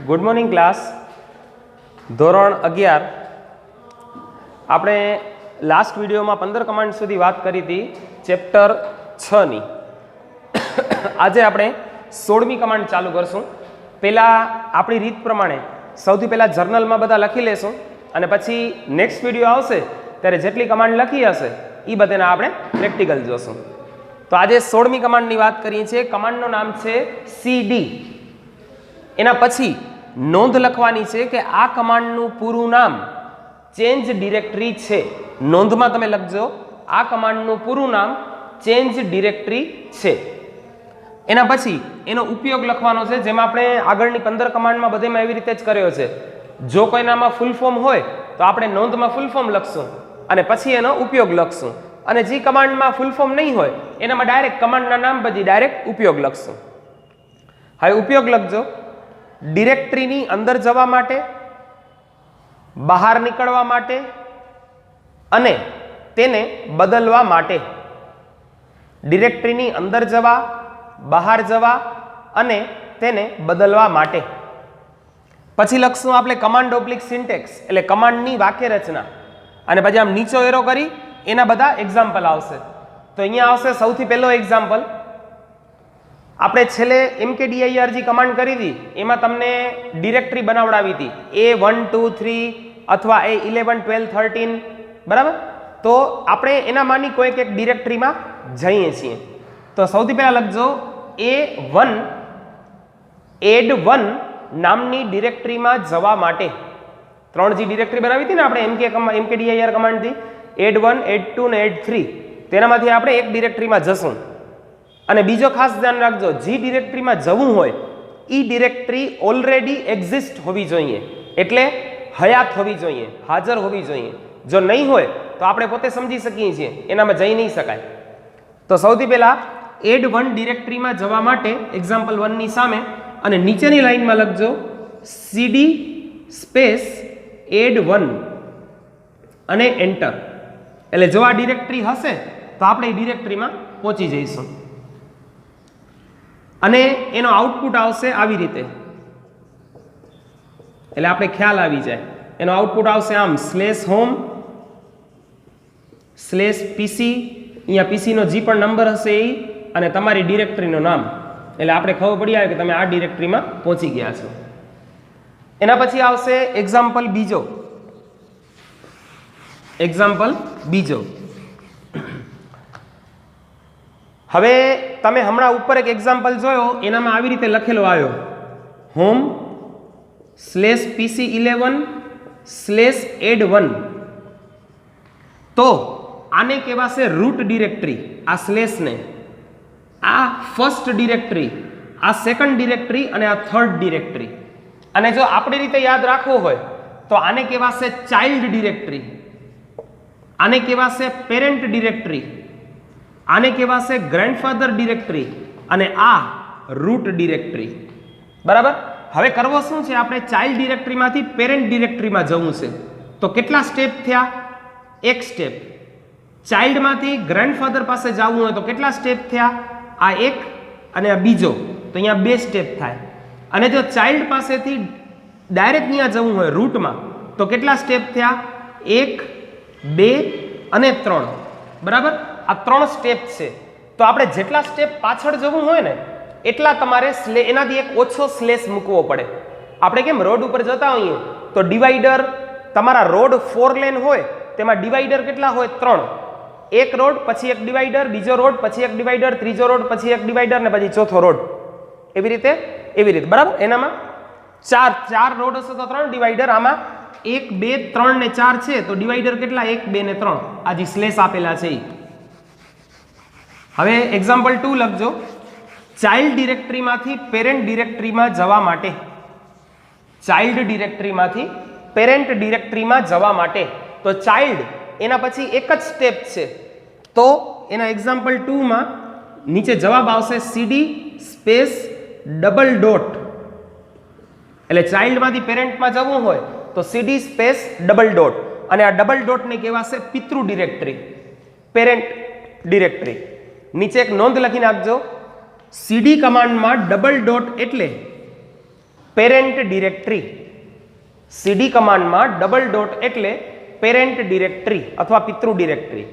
Good morning class. ધોરણ 11 આપણે last વિડીયોમાં 15 કમાન્ડ સુધી વાત કરી હતી ચેપ્ટર 6 ની. આજે આપણે 16મી કમાન્ડ ચાલુ કરશું. પહેલાં આપણી રીત પ્રમાણે સૌથી પહેલાં જર્નલમાં બધા લખી લેશું અને પછી નેક્સ્ટ વિડીયો આવશે ત્યારે જેટલી કમાન્ડ લખી હશે એ બધાના આપણે પ્રેક્ટિકલ જોશું. તો આજે 16મી કમાન્ડની વાત કરીએ છીએ. કમાન્ડનું નામ છે CD. એના પછી નોંધ લખવાની છે કે આ કમાન્ડનું પૂરું નામ ચેન્જ ડિરેક્ટરી છે. નોંધમાં તમે લખજો આ કમાન્ડનું પૂરું નામ ચેન્જ ડિરેક્ટરી છે. એના પછી એનો ઉપયોગ લખવાનો છે, જેમાં આપણે આગળની 15 કમાન્ડમાં બધેમાં એવી રીતે જ કર્યો છે. જો કોઈનામાં ફૂલ ફોર્મ હોય તો આપણે નોંધમાં ફૂલ ફોર્મ લખશું અને પછી એનો ઉપયોગ લખશું, અને જે કમાન્ડમાં ફૂલ ફોર્મ નહીં હોય એનામાં ડાયરેક્ટ કમાન્ડના નામ પછી ડાયરેક્ટ ઉપયોગ લખશું. હવે ઉપયોગ લખજો. ડિરેક્ટરીની અંદર જવા માટે, બહાર નીકળવા માટે અને તેને બદલવા માટે. ડિરેક્ટરીની અંદર જવા, બહાર જવા અને તેને બદલવા માટે. પછી લખશું આપણે કમાન્ડ ઓબ્લિક સિન્ટેક્સ, એટલે કમાન્ડની વાક્ય રચના, અને પછી આમ નીચો એરો કરી એના બધા એક્ઝામ્પલ આવશે. તો અહીંયા આવશે સૌથી પહેલો એક્ઝામ્પલ. આપણે છેલ્લે mkdir જે કમાન્ડ કરી હતી એમાં તમને ડિરેક્ટરી બનાવડાવી હતી A1 2 3 અથવા A11 12 13, બરાબર. તો આપણે એનામાંની કોઈક એક ડિરેક્ટરીમાં જઈએ છીએ. તો સૌથી પહેલા લખજો A1 add1 નામની ડિરેક્ટરીમાં જવા માટે. 3 જે ડિરેક્ટરી બનાવી હતી ને આપણે mkdir કમાન્ડથી, add1 add2 ને add3, તેનામાંથી આપણે એક ડિરેક્ટરીમાં જશું. અને બીજો ખાસ ધ્યાન રાખજો, જે ડિરેક્ટરીમાં જવું હોય એ ડિરેક્ટરી ઓલરેડી એક્ઝિસ્ટ હોવી જોઈએ, એટલે હયાત હોવી જોઈએ, હાજર હોવી જોઈએ. જો નહીં હોય તો આપણે પોતે સમજી શકીએ છીએ એનામાં જઈ નહીં શકાય. તો સૌથી પહેલા add1 ડિરેક્ટરીમાં જવા માટે એક્ઝામ્પલ 1 ની સામે અને નીચેની લાઈનમાં લખજો cd સ્પેસ add1 અને એન્ટર. એટલે જો આ ડિરેક્ટરી હશે તો આપણે એ ડિરેક્ટરીમાં પહોંચી જઈશું. અને એનો આઉટપુટ આવશે આવી રીતે, એટલે આપણે ખ્યાલ આવી જાય. એનો આઉટપુટ આવશે આમ /home/pc, અહીંયા pc નો જે પણ નંબર હશે એ અને તમારી ડિરેક્ટરીનું નામ, એટલે આપણે ખબર પડી આવે કે તમે આ ડિરેક્ટરીમાં પહોંચી ગયા છો. એના પછી આવશે એક્ઝામ્પલ બીજો. હવે તમે હમણાં ઉપર એક એક્ઝામ્પલ જોયો, એનામાં આવી રીતે લખેલો આવ્યો home/pc11/add1. તો આને કહેવાશે રૂટ ડિરેક્ટરી. આ સ્લેશને, આ ફર્સ્ટ ડિરેક્ટરી, આ સેકન્ડ ડિરેક્ટરી અને આ થર્ડ ડિરેક્ટરી. અને જો આપણી રીતે યાદ રાખવું હોય તો આને કહેવાશે ચાઇલ્ડ ડિરેક્ટરી, આને કહેવાશે પેરેન્ટ ડિરેક્ટરી, આને કહેવાશે ગ્રેન્ડફાધર ડિરેક્ટરી અને આ રૂટ ડિરેક્ટરી. બરાબર. હવે કરવો શું છે, આપણે ચાઇલ્ડ ડિરેક્ટરીમાંથી પેરેન્ટ ડિરેક્ટરીમાં જવું છે. તો કેટલા સ્ટેપ થયા? એક સ્ટેપ. ચાઇલ્ડમાંથી ગ્રેન્ડફાધર પાસે જવું હોય તો કેટલા સ્ટેપ થયા? આ એક અને આ બીજો, તો અહીંયા 2 સ્ટેપ થાય. અને જો ચાઇલ્ડ પાસેથી ડાયરેક્ટ અહીંયા જવું હોય રૂટમાં તો કેટલા સ્ટેપ થયા? 1 2 અને 3. બરાબર. આ 3 સ્ટેપ છે. તો આપણે જેટલા સ્ટેપ પાછળ જવું હોય ને એટલા તમારે એનાથી એક ઓછો સ્લેશ મૂકવો પડે. આપણે કેમ રોડ ઉપર જતા હોઈએ તો ડિવાઈડર, તમારા રોડ 4 લેન હોય તેમાં ડિવાઈડર કેટલા હોય? 3. એક રોડ પછી એક ડિવાઈડર, બીજો રોડ પછી એક ડિવાઈડર, ત્રીજો રોડ પછી એક ડિવાઈડર ને પછી ચોથો રોડ. એવી રીતે બરાબર. એનામાં ચાર રોડ હશે તો 3 ડિવાઈડર, આમાં 1 2 3 ને 4 છે તો ડિવાઈડર કેટલા 1 2 ને 3 આ જે સ્લેશ આપેલા છે. હવે એક્ઝામ્પલ 2 લખજો. ચાઇલ્ડ ડિરેક્ટરીમાંથી પેરેન્ટ ડિરેક્ટરીમાં જવા માટે, ચાઇલ્ડ ડિરેક્ટરીમાંથી પેરેન્ટ ડિરેક્ટરીમાં જવા માટે, તો ચાઇલ્ડ એના પછી એક જ સ્ટેપ છે, તો એના એક્ઝામ્પલ 2 માં નીચે જવાબ આવશે સીડી સ્પેસ ડબલ ડોટ. એટલે ચાઇલ્ડમાંથી પેરેન્ટમાં જવું હોય તો સીડી સ્પેસ ડબલ ડોટ, અને આ ડબલ ડોટને કહેવાશે પિતૃ ડિરેક્ટરી, પેરેન્ટ ડિરેક્ટરી. નીચે એક નોંધ લખી નાખજો, સીડી કમાન્ડમાં ડબલ ડોટ એટલે પેરેન્ટ ડિરેક્ટરી. સીડી કમાન્ડમાં ડબલ ડોટ એટલે પેરેન્ટ ડિરેક્ટરી અથવા પિતૃ ડિરેક્ટરી.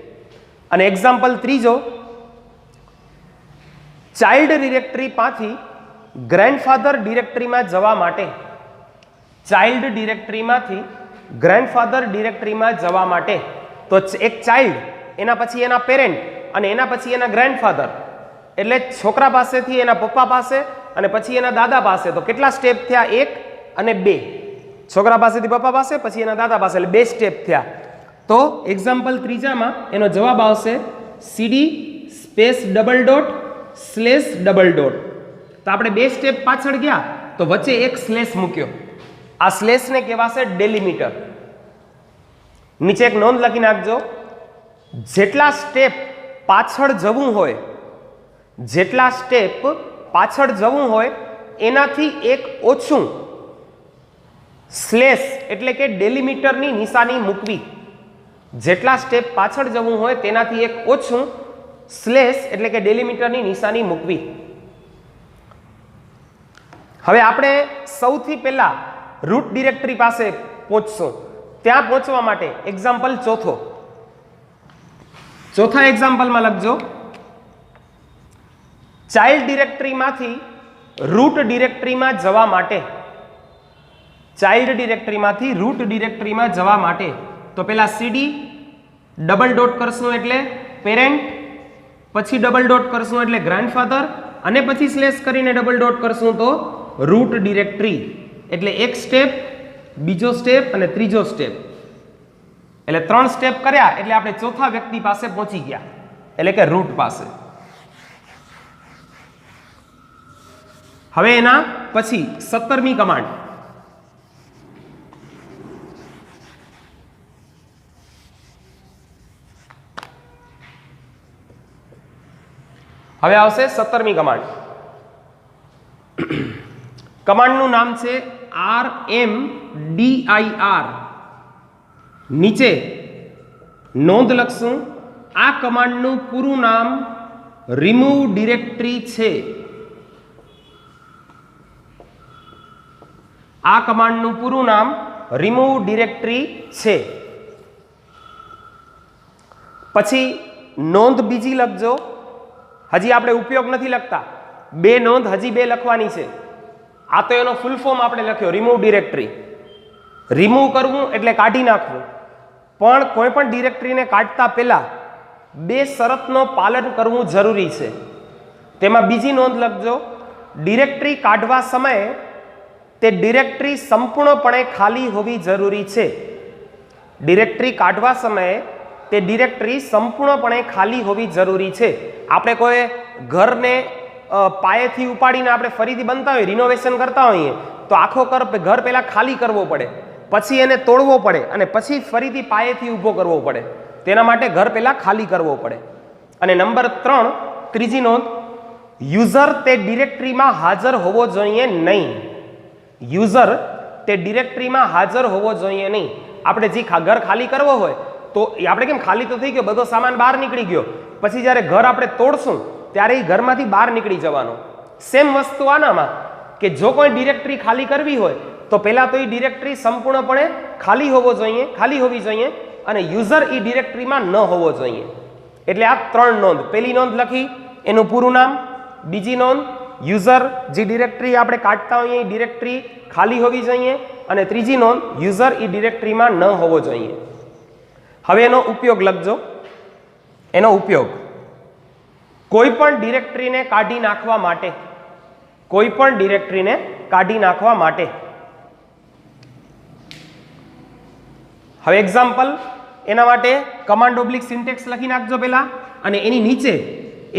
અને એક્ઝામ્પલ 3 ચાઇલ્ડ ડિરેક્ટરીમાંથી ગ્રેન્ડફાધર ડિરેક્ટરીમાં જવા માટે, ચાઇલ્ડ ડિરેક્ટરીમાંથી ગ્રેન્ડફાધર ડિરેક્ટરીમાં જવા માટે, તો એક ચાઇલ્ડ એના પછી એના પેરેન્ટ અને એના પછી એના ગ્રેન્ડફાધર, એટલે છોકરા પાસેથી એના પપ્પા પાસે અને પછી એના દાદા પાસે, તો કેટલા સ્ટેપ થયા 1 અને 2. છોકરા પાસેથી પપ્પા પાસે પછી એના દાદા પાસે, એટલે 2 સ્ટેપ થયા. તો એક્ઝામ્પલ 3 માં એનો જવાબ આવશે CD space double dot slash double dot. તો આપણે 2 સ્ટેપ પાછળ ગયા તો વચ્ચે એક સ્લેશ મૂક્યો, આ સ્લેશને કહેવાશે ડેલિમીટર. નીચે એક નોંધ લખી નાખજો, જેટલા સ્ટેપ પાછળ જવું હોય, જેટલા સ્ટેપ પાછળ જવું હોય એનાથી એક ઓછું સ્લેશ એટલે કે ડેલિમીટરની નિશાની મૂકવી. જેટલા સ્ટેપ પાછળ જવું હોય તેનાથી એક ઓછું સ્લેશ એટલે કે ડેલિમીટરની નિશાની મૂકવી. હવે આપણે સૌથી પહેલા રૂટ ડિરેક્ટરી પાસે પહોંચશું. ત્યાં પહોંચવા માટે એક્ઝામ્પલ ચોથા એક્ઝામ્પલમાં લખજો, ચાઇલ્ડ ડિરેક્ટરીમાંથી રૂટ ડિરેક્ટરીમાં જવા માટે, ચાઇલ્ડ ડિરેક્ટરીમાંથી રૂટ ડિરેક્ટરીમાં જવા માટે, તો પહેલા સીડી ડબલ ડોટ કરશું એટલે પેરેન્ટ, પછી ડબલ ડોટ કરશું એટલે ગ્રેન્ડફાધર, અને પછી સ્લેશ કરીને ડબલ ડોટ કરશું તો રૂટ ડિરેક્ટરી. એટલે એક સ્ટેપ, બીજો સ્ટેપ અને ત્રીજો સ્ટેપ, એટલે 3 સ્ટેપ કર્યા એટલે આપણે ચોથા વ્યક્તિ પાસે પહોંચી ગયા, એટલે કે રૂટ પાસે. હવે એના પછી 17મી કમાન્ડ, હવે આવશે 17મી કમાન્ડ. કમાન્ડનું નામ છે RMDIR. નીચે નોંધ લખશું, આ કમાન્ડનું પૂરું નામ રિમૂવ ડિરેક્ટરી છે. આ કમાન્ડનું પૂરું નામ રિમૂવ ડિરેક્ટરી છે. પછી નોંધ બીજી લખજો, હજી આપણે ઉપયોગ નથી લખતા, 2 નોંધ હજી 2 લખવાની છે. આ તો એનો ફૂલ ફોર્મ આપણે લખ્યો રિમૂવ ડિરેક્ટરી. રિમૂવ કરવું એટલે કાઢી નાખવું, પણ કોઈ પણ ડિરેક્ટરીને કાઢતા પહેલા 2 શરતનો પાલન કરવું જરૂરી છે. તેમાં બીજી નોંધ લખજો, ડિરેક્ટરી કાઢવા સમયે તે ડિરેક્ટરી સંપૂર્ણપણે ખાલી હોવી જરૂરી છે. ડિરેક્ટરી કાઢવા સમયે તે ડિરેક્ટરી સંપૂર્ણપણે ખાલી હોવી જરૂરી છે. આપણે કોઈ ઘરને પાયેથી ઉપાડીને આપણે ફરીથી બનતા હોઈએ, રિનોવેશન કરતા હોઈએ, તો આખો ઘર પહેલા ખાલી કરવો પડે, પછી એને તોડવો પડે અને પછી ફરીથી પાયેથી ઊભો કરવો પડે. તેના માટે ઘર પહેલા ખાલી કરવો પડે. અને નંબર 3, ત્રીજી નોંધ, યુઝર તે ડિરેક્ટરીમાં હાજર હોવો જોઈએ નહીં. યુઝર તે ડિરેક્ટરીમાં હાજર હોવો જોઈએ નહીં. આપણે જે ઘર ખાલી કરવો હોય તો આપણે કેમ ખાલી તો થઈ ગયો, બધો સામાન બહાર નીકળી ગયો, પછી જ્યારે ઘર આપણે તોડશું ત્યારે એ ઘરમાંથી બહાર નીકળી જવાનો. સેમ વસ્તુ આનામાં કે જો કોઈ ડિરેક્ટરી ખાલી કરવી હોય તો પહેલા તો એ ડિરેક્ટરી સંપૂર્ણપણે ખાલી હોવી જોઈએ અને યુઝર એ ડિરેક્ટરીમાં ન હોવો જોઈએ. એટલે આ 3 નોંધ. પહેલી નોંધ લખી એનું પૂરું નામ, બીજી નોંધ યુઝર જે ડિરેક્ટરી આપણે કાઢતા હોઈએ એ ડિરેક્ટરી ખાલી હોવી જોઈએ, અને ત્રીજી નોંધ યુઝર એ ડિરેક્ટરીમાં ન હોવો જોઈએ. હવે એનો ઉપયોગ લખજો. એનો ઉપયોગ કોઈ પણ ડિરેક્ટરીને કાઢી નાખવા માટે, કોઈ પણ ડિરેક્ટરીને કાઢી નાખવા માટે હવે એક્ઝામ્પલ એના માટે કમાન્ડ ઓબ્લિક સિન્ટેક્સ લખી નાખજો પહેલા, અને એની નીચે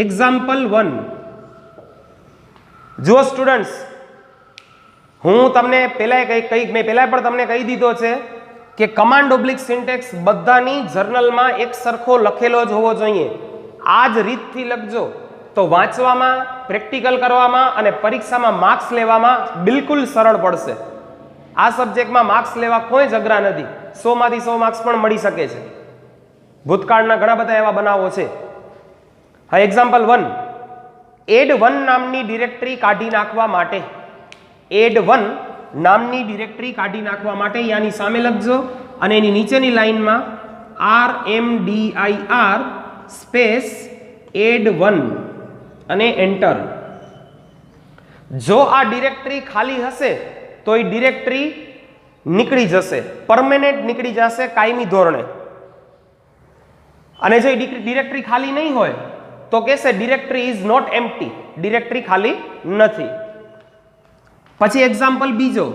એક્ઝામ્પલ 1. જુઓ સ્ટુડન્ટ્સ, હું તમને પહેલા મેં પહેલા પણ તમને કહી દીધો છે કે કમાન્ડ ઓબ્લિક સિન્ટેક્સ બધાની જર્નલમાં એક સરખો લખેલો જ હોવો જોઈએ. આ જ રીતથી લખજો તો વાંચવામાં, પ્રેક્ટિકલ કરવામાં અને પરીક્ષામાં માર્ક્સ લેવામાં બિલકુલ સરળ પડશે. આ સબ્જેક્ટમાં માર્ક્સ લેવા કોઈ જ અઘરા નથી. 100 માંથી 100 માર્ક્સ પણ મળી શકે છે. ભૂતકાળના ઘણા બધા એવા બનાવો છે. હા, એક્ઝામ્પલ 1. add1 નામની ડિરેક્ટરી કાઢી નાખવા માટે, add1 નામની ડિરેક્ટરી કાઢી નાખવા માટે યાની સામે લખજો, અને એની નીચેની લાઈનમાં rmdir સ્પેસ add1 અને એન્ટર. જો આ ડિરેક્ટરી ખાલી હશે તો એ ડિરેક્ટરી નીકળી જશે, પરમેનન્ટ નીકળી જશે કાયમી ધોરણે. અને જો ડિરેક્ટરી ખાલી નહીં હોય તો કહેશે directory is not empty, directory ખાલી નથી. પછી એક્ઝામ્પલ બીજો,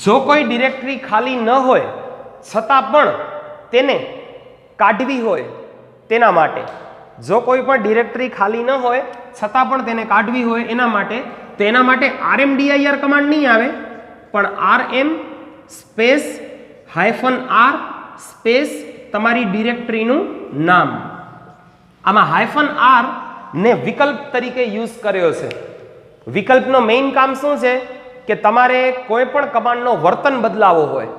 જો કોઈ ડિરેક્ટરી ખાલી ન હોય છતાં પણ તેને કાઢવી હોય તેના માટે, જો કોઈ પણ ડિરેક્ટરી ખાલી ન હોય છતાં પણ તેને કાઢવી હોય એના માટે, તો એના માટે rmdir કમાન્ડ નહીં આવે, પણ rm સ્પેસ -r સ્પેસ તમારી ડિરેક્ટરીનું નામ. આમાં -r ને વિકલ્પ તરીકે યુઝ કર્યો છે. વિકલ્પનો મેઇન કામ શું છે કે તમારે કોઈ પણ કમાન્ડનો વર્તન બદલાવો હોય.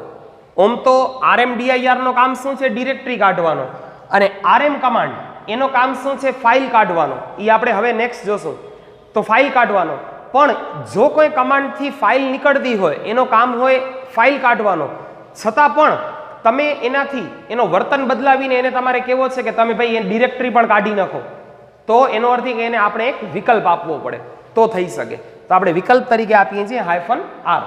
ઓમ તો rmdir નો કામ શું છે? ડિરેક્ટરી કાઢવાનો. અને rm કમાન્ડ એનો કામ શું છે? ફાઇલ કાઢવાનો. એ આપણે હવે નેક્સ્ટ જોશું. તો ફાઇલ કાઢવાનો. પણ જો કોઈ કમાન્ડથી ફાઇલ નીકળતી હોય, એનો કામ હોય ફાઇલ કાઢવાનો, છતાં પણ તમે એનાથી એનો વર્તન બદલાવીને એને તમારે કેવો છે કે તમે ભાઈ એ ડિરેક્ટરી પણ કાઢી નાખો, તો એનો અર્થ એ કે એને આપણે એક વિકલ્પ આપવો પડે તો થઈ શકે. તો આપણે વિકલ્પ તરીકે આપીએ છીએ -r.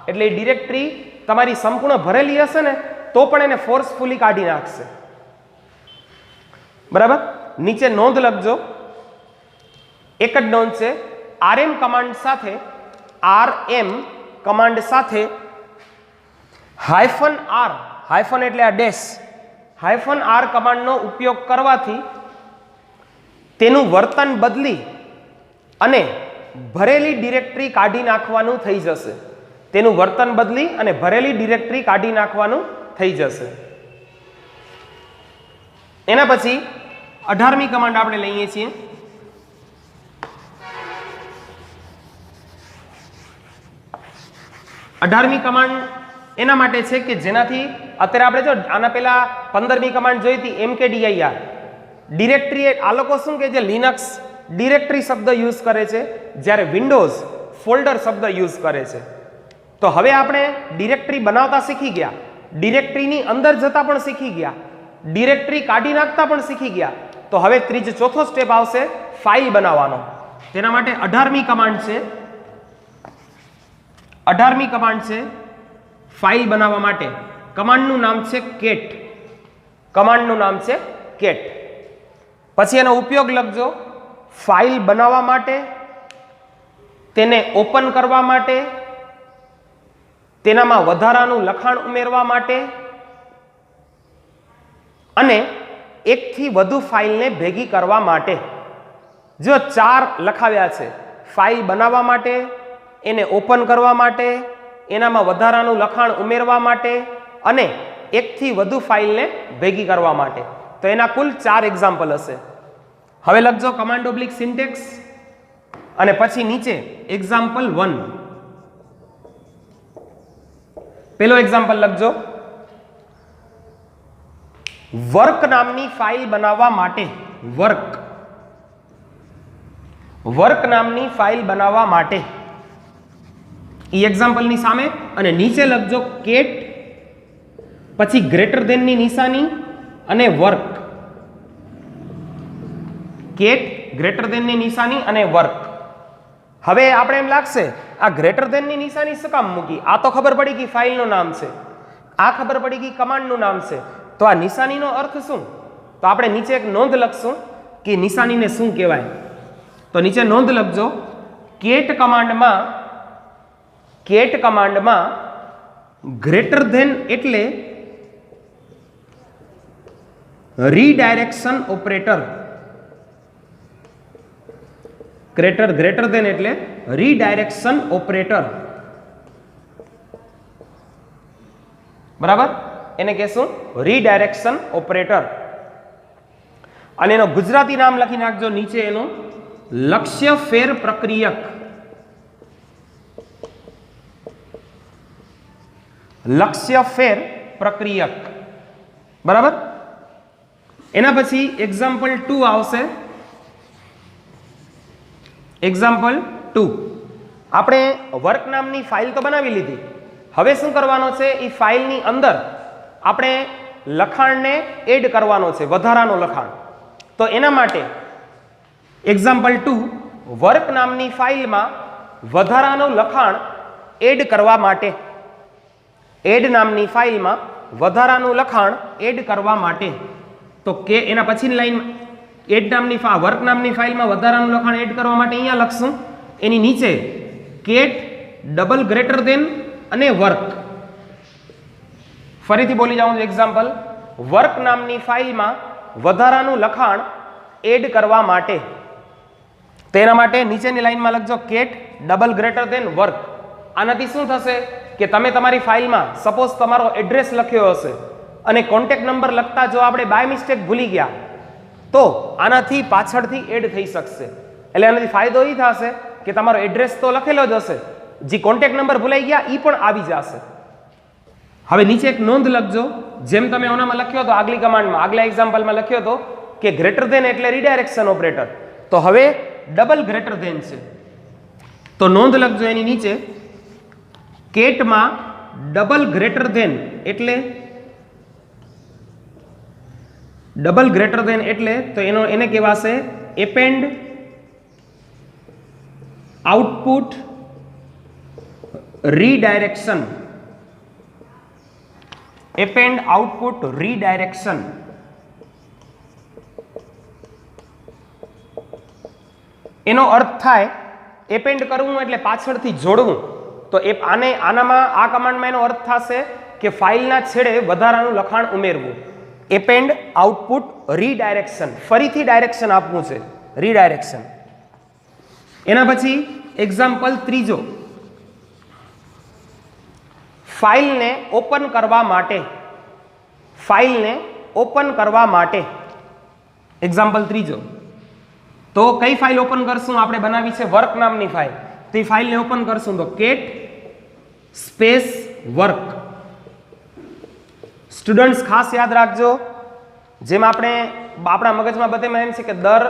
એટલે એ ડિરેક્ટરી તમારી સંપૂર્ણ ભરેલી હશે ને તો પણ એને ફોર્સફુલી કાઢી નાખશે. બરાબર? નીચે નોંધ લખજો, એક જ નોંધ છે, rm કમાન્ડ સાથે -r હાયફન એટલે આ ડેશ, -r કમાન્ડનો ઉપયોગ કરવાથી તેનું વર્તન બદલી અને ભરેલી ડિરેક્ટરી કાઢી નાખવાનું થઈ જશે. તેનું વર્તન બદલી અને ભરેલી ડિરેક્ટરી કાઢી નાખવાનું થઈ જશે. એના પછી 18મી કમાન્ડ આપણે લઈએ છીએ. અઢારમી કમાન્ડ એના માટે છે કે જેનાથી અત્યારે આપણે જો આના પહેલા 15મી કમાન્ડ જોઈ હતી mkdir ડિરેક્ટરી. આ લોકો શું કે છે? લિનક્સ ડિરેક્ટરી શબ્દ યુઝ કરે છે, જ્યારે વિન્ડોઝ ફોલ્ડર શબ્દ યુઝ કરે છે. તો હવે આપણે ડિરેક્ટરી બનાવતા શીખી ગયા, ડિરેક્ટરીની અંદર જતા પણ શીખી ગયા, ડિરેક્ટરી કાઢી નાખતા પણ શીખી ગયા. તો હવે ચોથો સ્ટેપ આવશે ફાઇલ બનાવવાનો. તેના માટે 18મી કમાન્ડ છે. 18મી કમાન્ડ છે ફાઇલ બનાવવા માટે. કમાન્ડનું નામ છે કેટ. કમાન્ડનું નામ છે કેટ. પછી એનો ઉપયોગ લખજો ફાઇલ બનાવવા માટે, તેને ઓપન કરવા માટે, તેનામાં વધારાનું લખાણ ઉમેરવા માટે અને એકથી વધુ ફાઇલને ભેગી કરવા માટે. જો 4 લખાવ્યા છે, ફાઇલ બનાવવા માટે, એને ઓપન કરવા માટે, એનામાં વધારાનું લખાણ ઉમેરવા માટે અને એકથી વધુ ફાઇલને ભેગી કરવા માટે. તો એના કુલ 4 એક્ઝામ્પલ હશે. હવે લખજો કમાન્ડ ઓબ્લિક સિન્ટેક્સ અને પછી નીચે એક્ઝામ્પલ 1. પેલો એક્ઝામ્પલ લખજો, વર્ક નામની ફાઇલ બનાવવા માટે. વર્ક નામની ફાઇલ બનાવવા માટે. એ એક્ઝામ્પલની સામે અને નીચે લખજો કેટ, પછી ગ્રેટર ધેનની નિશાની અને વર્ક. કેટ, ગ્રેટર ધેનની નિશાની અને વર્ક. હવે આપણે એમ લાગશે આ ગ્રેટર ધેનની નિશાની શું કામ મૂકી? આ તો ખબર પડી કે ફાઇલનું નામ છે, આ ખબર પડી કે કમાન્ડનું નામ છે, તો આ નિશાનીનો અર્થ શું? તો આપણે નીચે એક નોંધ લખશું કે નિશાનીને શું કહેવાય. તો નીચે નોંધ લખજો, કેટ કમાન્ડમાં ગ્રેટર ધેન એટલે રીડાયરેક્શન ઓપરેટર. ગ્રેટર ધેન એટલે રીડાયરેક્શન ઓપરેટર. બરાબર, એને કહેશું રીડાયરેક્શન ઓપરેટર. અને એનો ગુજરાતી નામ લખી નાખજો નીચે એનું, લક્ષ્ય ફેર પ્રક્રિયક. લક્ષ્ય ફેર પ્રક્રિયક. બરાબર. એના પછી એક્ઝામ્પલ 2 આવશે. એક્ઝામ્પલ 2 આપણે વર્ક નામની ફાઇલ તો બનાવી લીધી. હવે શું કરવાનો છે, એ ફાઇલની અંદર આપણે લખાણને એડ કરવાનો છે, વધારાનો લખાણ. તો એના માટે એક્ઝામ્પલ 2 વર્ક નામની ફાઇલમાં વધારાનું લખાણ એડ કરવા માટે, એડ નામની ફાઇલમાં વધારાનું લખાણ એડ કરવા માટે, તો કે એના પછીની લાઈન એડ નામની વર્ક નામની ફાઇલમાં વધારાનું લખાણ એડ કરવા માટે અહીંયા લખશું. એની નીચે કેટ ડબલ ગ્રેટર ધેન અને વર્ક. ફરીથી બોલી જાઉં છું એક્ઝામ્પલ. વર્ક નામની ફાઇલમાં વધારાનું લખાણ એડ કરવા માટે, તેના માટે નીચેની લાઈનમાં લખજો cat double greater than work. આનાથી શું થશે કે તમે તમારી ફાઇલમાં સપોઝ તમારો એડ્રેસ લખ્યો હશે અને કોન્ટેક્ટ નંબર લખતા જો આપણે બાય મિસ્ટેક ભૂલી ગયા તો આનાથી પાછળથી એડ થઈ શકશે. એટલે આનાથી ફાયદો એ થશે કે તમારો એડ્રેસ તો લખેલો જ હશે, જે કોન્ટેક્ટ નંબર ભૂલાઈ ગયા એ પણ આવી જશે. હવે નીચે એક નોંધ લખજો, જેમ તમે ઓનામાં લખ્યો હતો આગલી કમાન્ડમાં, આગલા એક્ઝામ્પલમાં લખ્યો હતો કે ગ્રેટર ધેન એટલે રીડાયરેક્શન ઓપરેટર, તો હવે ડબલ ગ્રેટર ધેન છે. તો નોંધ લખજો એની નીચે કેટમાં ડબલ ગ્રેટર ધેન એટલે ડબલ ગ્રેટર ધેન એટલે તો એને કહેવાશે append output redirection. Append output redirection. એનો અર્થ થાય એપેન્ડ કરવું એટલે પાછળથી જોડવું. તો આનામાં આ કમાન્ડમાં એનો અર્થ થશે કે ફાઇલના છેડે વધારાનું લખાણ ઉમેરવું. એપેન્ડ આઉટપુટ રીડાયરેક્શન, ફરીથી ડાયરેક્શન આપવું છે, રીડાયરેક્શન. એના પછી એક્ઝામ્પલ 3 ફાઇલને ઓપન કરવા માટે, ફાઇલને ઓપન કરવા માટે. એક્ઝામ્પલ 3 તો કઈ ફાઇલ ઓપન કરશું, આપણે બનાવી છે વર્ક નામની ફાઇલ, તો એ ફાઇલને ઓપન કરશું તો કેટ સ્પેસ વર્ક. સ્ટુડન્ટ્સ ખાસ યાદ રાખજો, જેમ આપણે આપણા મગજમાં બધામાં એમ છે કે દર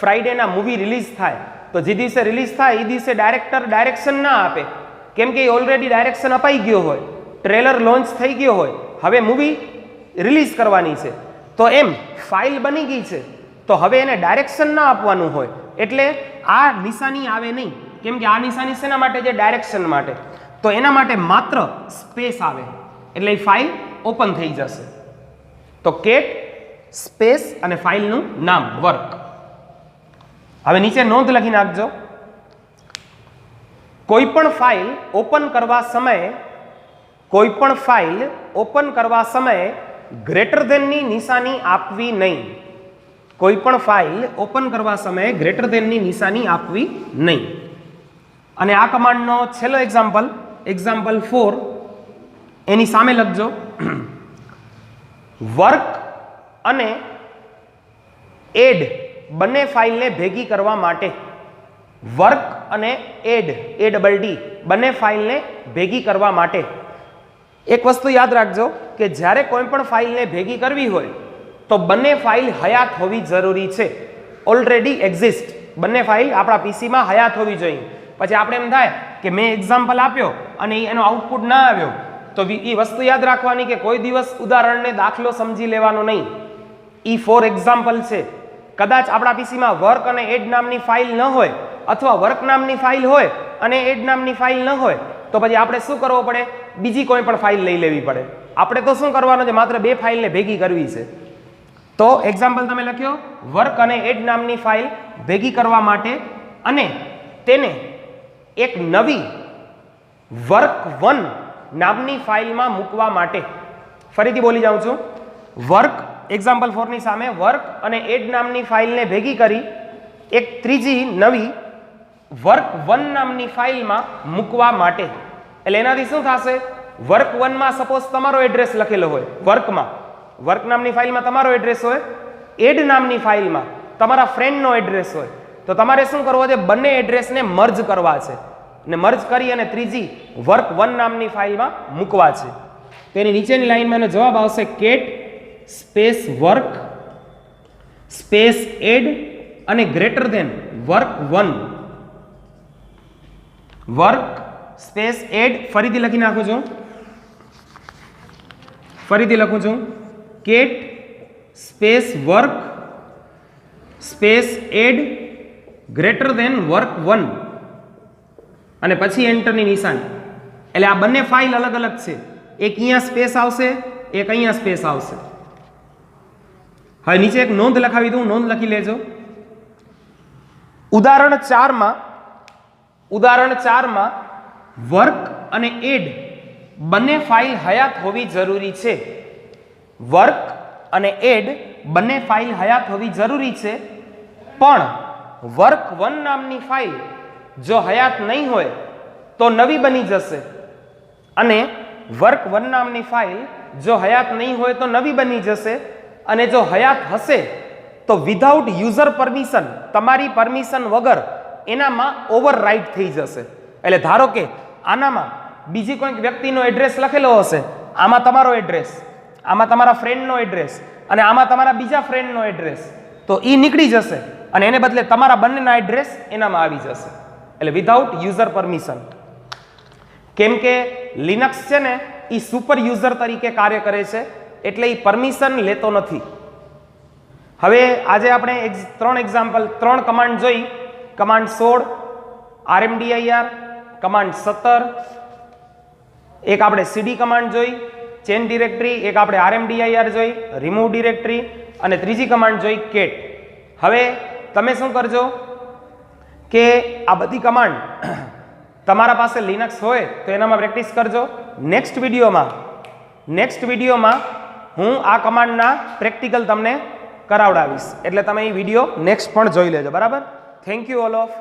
ફ્રાઈડેના મૂવી રિલીઝ થાય તો જે દિવસે રિલીઝ થાય એ દિવસે ડાયરેક્ટર ડાયરેક્શન ના આપે, કેમ કે ઓલરેડી ડાયરેક્શન અપાઈ ગયો હોય, ટ્રેલર લોન્ચ થઈ ગયો હોય, હવે મૂવી રિલીઝ કરવાની છે. તો એમ ફાઇલ બની ગઈ છે તો હવે એને ડાયરેક્શન ના આપવાનું હોય, એટલે આ નિશાની આવે નહીં, કેમ કે આ નિશાની શેના માટે છે, ડાયરેક્શન માટે. તો એના માટે માત્ર સ્પેસ આવે એટલે એ ફાઇલ ઓપન થઈ જશે. તો કેટ સ્પેસ અને ફાઇલનું નામ વર્ક. હવે નીચે નોંધ લખી નાખજો, કોઈ પણ ફાઇલ ઓપન કરવા સમયે, કોઈ પણ ફાઇલ ઓપન કરવા સમયે ગ્રેટર ધેનની નિશાની આપવી નહીં. કોઈ પણ ફાઇલ ઓપન કરવા સમયે ગ્રેટર ધેનની નિશાની આપવી નહીં. અને આ કમાન્ડનો છેલ્લો એક્ઝામ્પલ, એક્ઝામ્પલ 4, એની સામે લખજો વર્ક અને એડ બંને ફાઇલને ભેગી કરવા માટે. વર્ક અને એડ, ADD બંને ફાઇલને ભેગી કરવા માટે. એક વસ્તુ યાદ રાખજો કે જ્યારે કોઈ પણ ફાઇલને ભેગી કરવી હોય તો બંને ફાઇલ હયાત હોવી જરૂરી છે, ઓલરેડી એક્ઝિસ્ટ. બંને ફાઇલ આપણા પીસીમાં હયાત હોવી જોઈએ. પછી આપણે એમ થાય કે મેં એક્ઝામ્પલ આપ્યો અને એનો આઉટપુટ ના આવ્યો, તો એ વસ્તુ યાદ રાખવાની કે કોઈ દિવસ ઉદાહરણને દાખલો સમજી લેવાનો નહીં. ફોર એક્ઝામ્પલ છે, કદાચ આપણા પીસીમાં વર્ક અને એડ નામની ફાઇલ ન હોય અથવા વર્ક નામની ફાઇલ હોય અને એડ નામની ફાઇલ ન હોય તો પછી આપણે શું કરવો પડે, બીજી કોઈ પણ ફાઇલ લઈ લેવી પડે. આપણે તો શું કરવાનું છે, માત્ર બે ફાઇલને ભેગી કરવી છે. તો એક્ઝામ્પલ તમે લખ્યો વર્ક અને એડ નામની ફાઇલ ભેગી કરવા માટે અને તેને એક નવી વર્ક 1 નામની ફાઇલમાં મૂકવા માટે. ફરીથી બોલી જાઉં છું. વર્ક એક્ઝામ્પલ 4 ની સામે વર્ક અને એડ નામની ફાઇલને ભેગી કરી એક ત્રીજી નવી વર્ક1 નામની ફાઇલમાં મૂકવા માટે. એટલે એનાથી શું થશે? વર્ક1 માં સપોઝ તમારો એડ્રેસ લખેલો હોય, વર્કમાં વર્ક નામની ફાઇલમાં તમારો એડ્રેસ હોય, એડ નામની ફાઇલમાં તમારા ફ્રેન્ડનો એડ્રેસ હોય, તો તમારે શું કરવું છે? બંને એડ્રેસને મર્જ કરવા છે ને મર્જ કરી અને ત્રીજી વર્ક1 નામની ફાઇલમાં મૂકવા છે. તેની નીચેની લાઈનમાં એનો જવાબ આવશે cat space work space add અને ગ્રેટર ધેન વર્ક1. વર્ક સ્પેસ એડ ફરીથી લખી નાખું છું, ફરીથી લખું છું. Cat space work space add greater than વર્ક1 અને પછી એન્ટરની નિશાન. એટલે આ બંને ફાઇલ અલગ અલગ છે. એક અહીંયા સ્પેસ આવશે, એક અહીંયા સ્પેસ આવશે. હવે નીચે એક નોંધ લખાવી દઉં, નોંધ લખી લેજો. ઉદાહરણ 4 માં વર્ક અને એડ બંને ફાઇલ હયાત હોવી જરૂરી છે. વર્ક અને એડ બંને ફાઇલ હયાત હોવી જરૂરી છે, પણ વર્ક1 નામની ફાઇલ જો હયાત નહીં હોય તો નવી બની જશે, અને વર્ક1 નામની ફાઇલ જો હયાત નહીં હોય તો નવી બની જશે, અને જો હયાત હશે તો વિધાઉટ યુઝર પરમિશન, તમારી પરમિશન વગર એનામાં ઓવરરાઇટ થઈ જશે. એટલે ધારો કે આનામાં બીજી કોઈક વ્યક્તિનો એડ્રેસ લખેલો હશે, આમાં તમારો એડ્રેસ, આમાં તમારા ફ્રેન્ડનો એડ્રેસ અને આમાં તમારા બીજા ફ્રેન્ડનો એડ્રેસ, તો એ નીકળી જશે અને એને બદલે તમારા બંનેના એડ્રેસ એનામાં આવી જશે. એટલે વિધાઉટ યુઝર પરમિશન. કેમ કે લિનક્સ છે ને એ સુપર યુઝર તરીકે કાર્ય કરે છે, એટલે એ પરમિશન લેતો નથી. હવે આજે આપણે 3 કમાન્ડ જોઈ. કમાન્ડ 16 RMDIR, કમાન્ડ 17, એક આપણે CD કમાન્ડ જોઈ ચેન ડિરેક્ટરી, એક આપણે RMDIR જોઈ રિમૂવ ડિરેક્ટરી, અને ત્રીજી કમાન્ડ જોઈ કેટ. હવે તમે શું કરજો કે આ બધી કમાન્ડ તમારા પાસે લિનક્સ હોય તો એનામાં પ્રેક્ટિસ કરજો. નેક્સ્ટ વિડીયોમાં હું આ કમાન્ડના પ્રેક્ટિકલ તમને કરાવડાવીશ, એટલે તમે એ વિડીયો નેક્સ્ટ પણ જોઈ લેજો. બરાબર? Thank you all of.